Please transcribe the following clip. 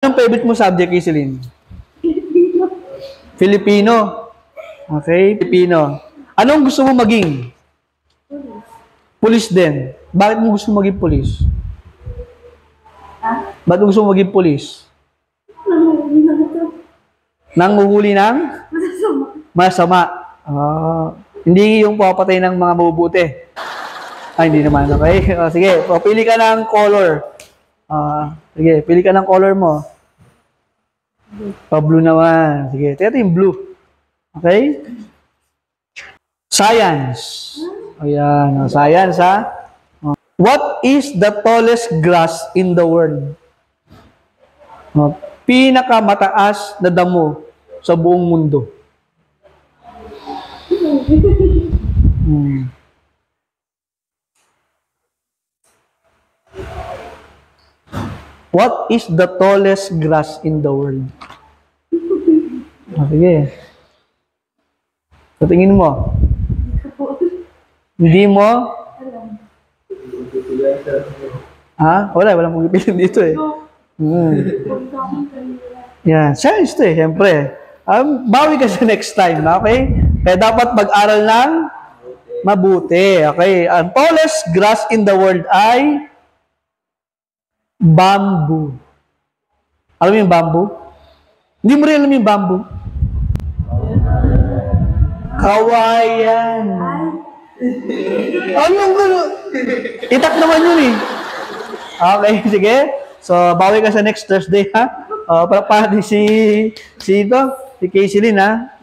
Anong favorite mo subject, Iselin? Filipino. Okay, Filipino. Anong gusto mo maging? Pulis din. Bakit mo gusto maging pulis? Bakit mo gusto maging pulis? Nanghuhuli ng? Masama. Hindi yung papatay ng mga mabubuti. Ay, hindi naman. Okay? Sige, pili ka ng color. Sige, pili ka ng color mo. Blue naman. Sige, ito yung blue. Okay? Science. Ayan, science ha. What is the tallest grass in the world? Pinakamataas na damo sa buong mundo. What is the tallest grass in the world? Sige. So, tingin mo. Hindi mo? Walang pagpipilian dito eh. Yan. Science to eh, siyempre. Bawi ka sa next time, okay? Kaya dapat mag-aral ng mabuti, okay? Ang tallest grass in the world ay bamboo. Alam mo yung bamboo? Hindi mo rin alam yung bamboo? Kawayan. Anong gano'n? Itak naman yun eh. Okay, sige. So, bawi ka sa next Thursday, ha? Para si Casey Lynn, ha?